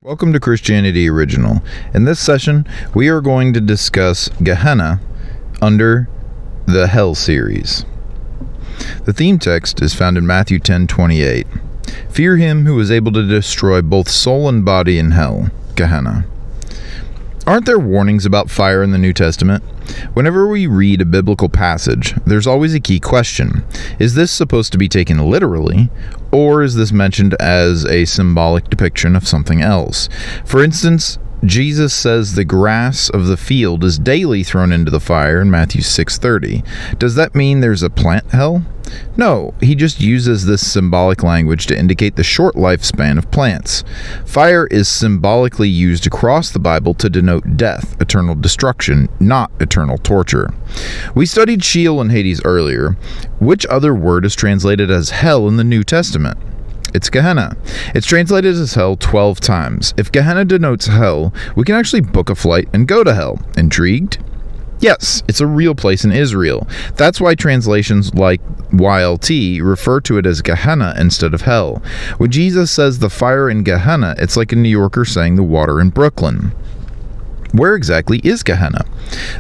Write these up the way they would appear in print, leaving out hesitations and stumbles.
Welcome to Christianity Original. In this session, we are going to discuss Gehenna under the Hell series. The theme text is found in Matthew 10:28. Fear him who is able to destroy both soul and body in hell, Gehenna. Aren't there warnings about fire in the New Testament? Whenever we read a biblical passage, there's always a key question. Is this supposed to be taken literally, or is this mentioned as a symbolic depiction of something else? For instance, Jesus says the grass of the field is daily thrown into the fire in Matthew 6:30. Does that mean there's a plant hell? No, he just uses this symbolic language to indicate the short lifespan of plants. Fire is symbolically used across the Bible to denote death, eternal destruction, not eternal torture. We studied Sheol and Hades earlier. Which other word is translated as hell in the New Testament? It's Gehenna. It's translated as hell 12 times. If Gehenna denotes hell, we can actually book a flight and go to hell. Intrigued? Yes, it's a real place in Israel. That's why translations like YLT refer to it as Gehenna instead of hell. When Jesus says the fire in Gehenna, it's like a New Yorker saying the water in Brooklyn. Where exactly is Gehenna?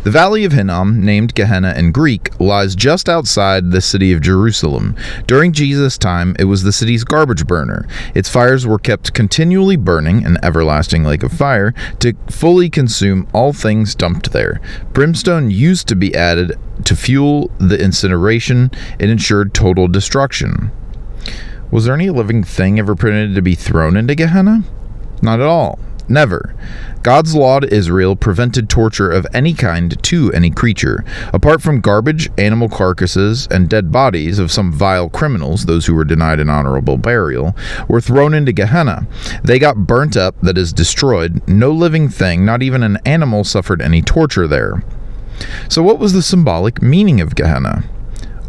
The Valley of Hinnom, named Gehenna in Greek, lies just outside the city of Jerusalem. During Jesus' time, it was the city's garbage burner. Its fires were kept continually burning, an everlasting lake of fire, to fully consume all things dumped there. Brimstone used to be added to fuel the incineration. It ensured total destruction. Was there any living thing ever permitted to be thrown into Gehenna? Not at all. Never. God's law to Israel prevented torture of any kind to any creature. Apart from garbage, animal carcasses, and dead bodies of some vile criminals, those who were denied an honorable burial, were thrown into Gehenna. They got burnt up, that is, destroyed. No living thing, not even an animal, suffered any torture there. So what was the symbolic meaning of Gehenna?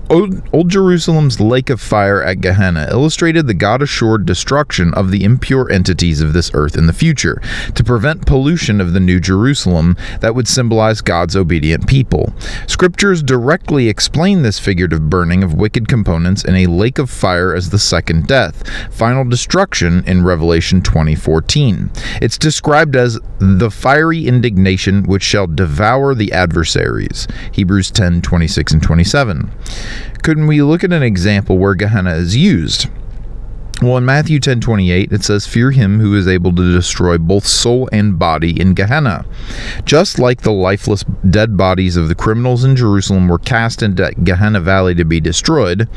Old Jerusalem's lake of fire at Gehenna illustrated the God-assured destruction of the impure entities of this earth in the future, to prevent pollution of the New Jerusalem that would symbolize God's obedient people. Scriptures directly explain this figurative burning of wicked components in a lake of fire as the second death, final destruction in Revelation 20:14. It's described as the fiery indignation which shall devour the adversaries, Hebrews 10:26 and 27. Couldn't we look at an example where Gehenna is used? Well, in Matthew 10:28, it says, "Fear him who is able to destroy both soul and body in Gehenna." Just like the lifeless dead bodies of the criminals in Jerusalem were cast into Gehenna Valley to be destroyed,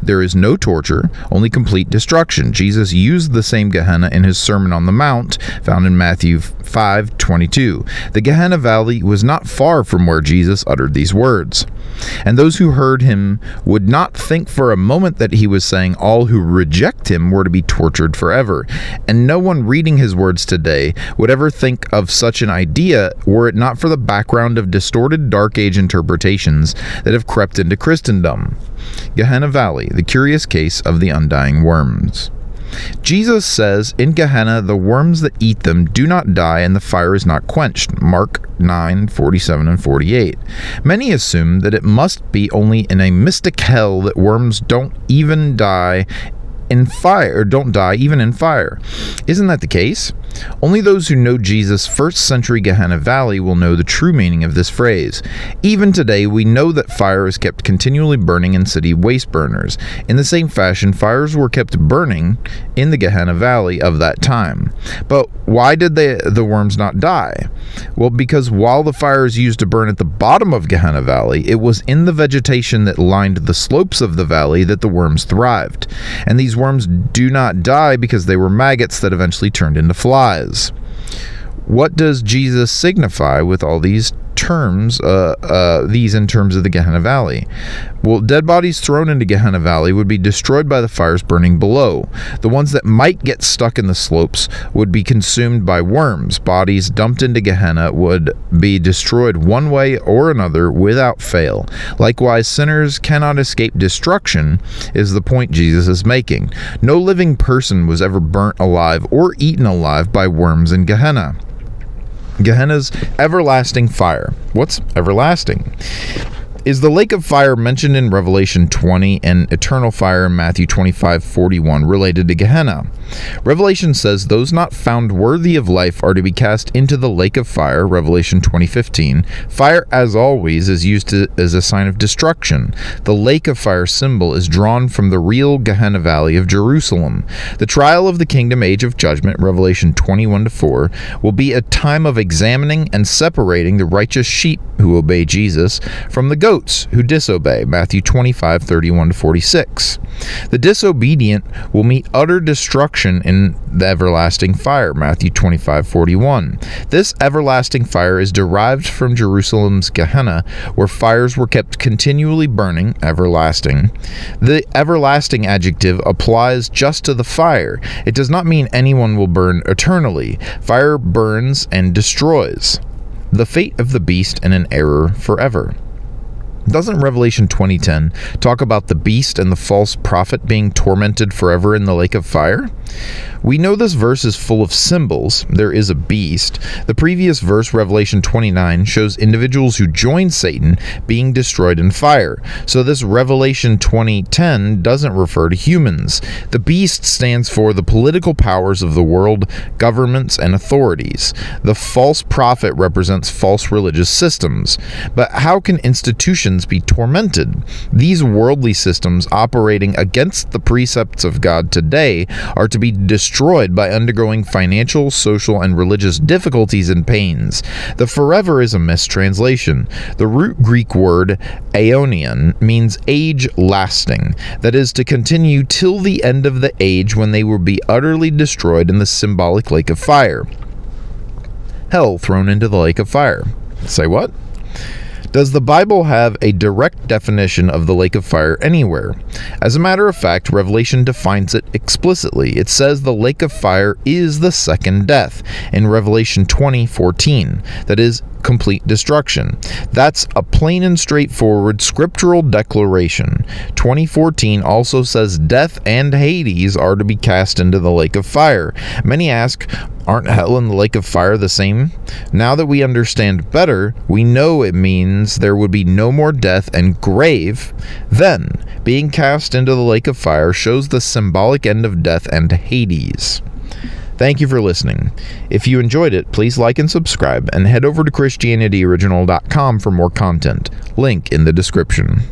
there is no torture, only complete destruction. Jesus used the same Gehenna in his Sermon on the Mount, found in Matthew 5:22. The Gehenna Valley was not far from where Jesus uttered these words. And those who heard him would not think for a moment that he was saying all who reject him were to be tortured forever. And no one reading his words today would ever think of such an idea were it not for the background of distorted Dark Age interpretations that have crept into Christendom. Gehenna Valley, the curious case of the undying worms. Jesus says, in Gehenna, the worms that eat them do not die and the fire is not quenched. Mark 9:47 and 48. Many assume that it must be only in a mystic hell that worms don't die even in fire. Isn't that the case? Only those who know Jesus' first-century Gehenna Valley will know the true meaning of this phrase. Even today, we know that fire is kept continually burning in city waste burners. In the same fashion, fires were kept burning in the Gehenna Valley of that time. But why did the worms not die? Well, because while the fire is used to burn at the bottom of Gehenna Valley, it was in the vegetation that lined the slopes of the valley that the worms thrived. And these worms do not die because they were maggots that eventually turned into flies. What does Jesus signify with all these terms, in terms of the Gehenna Valley? Well, dead bodies thrown into Gehenna Valley would be destroyed by the fires burning below. The ones that might get stuck in the slopes would be consumed by worms. Bodies dumped into Gehenna would be destroyed one way or another without fail. Likewise, sinners cannot escape destruction, is the point Jesus is making. No living person was ever burnt alive or eaten alive by worms in Gehenna. Gehenna's everlasting fire. What's everlasting? Is the lake of fire mentioned in Revelation 20 and eternal fire in Matthew 25:41 related to Gehenna? Revelation says those not found worthy of life are to be cast into the lake of fire, Revelation 20:15. Fire, as always, is used as a sign of destruction. The lake of fire symbol is drawn from the real Gehenna Valley of Jerusalem. The trial of the kingdom age of judgment, Revelation 21:4, will be a time of examining and separating the righteous sheep who obey Jesus from the goats who disobey, Matthew 25:31-46. The disobedient will meet utter destruction in the everlasting fire, Matthew 25:41. This everlasting fire is derived from Jerusalem's Gehenna, where fires were kept continually burning, everlasting. The everlasting adjective applies just to the fire. It does not mean anyone will burn eternally. Fire burns and destroys. The fate of the beast and an error forever. Doesn't Revelation 20:10 talk about the beast and the false prophet being tormented forever in the lake of fire? We know this verse is full of symbols. There is a beast. The previous verse, Revelation 29, shows individuals who join Satan being destroyed in fire. So this Revelation 20:10 doesn't refer to humans. The beast stands for the political powers of the world, governments, and authorities. The false prophet represents false religious systems. But how can institutions be tormented? These worldly systems operating against the precepts of God today are to be destroyed by undergoing financial, social, and religious difficulties and pains. The forever is a mistranslation. The root Greek word aeonian means age lasting, that is, to continue till the end of the age when they will be utterly destroyed in the symbolic lake of fire. Hell thrown into the lake of fire. Say what? Does the Bible have a direct definition of the lake of fire anywhere? As a matter of fact, Revelation defines it explicitly. It says the lake of fire is the second death in Revelation 20:14. That is, complete destruction. That's a plain and straightforward scriptural declaration. 20:14 also says death and Hades are to be cast into the lake of fire. Many ask, aren't hell and the lake of fire the same? Now that we understand better, we know it means there would be no more death and grave. Then, being cast into the lake of fire shows the symbolic end of death and Hades. Thank you for listening. If you enjoyed it, please like and subscribe, and head over to ChristianityOriginal.com for more content. Link in the description.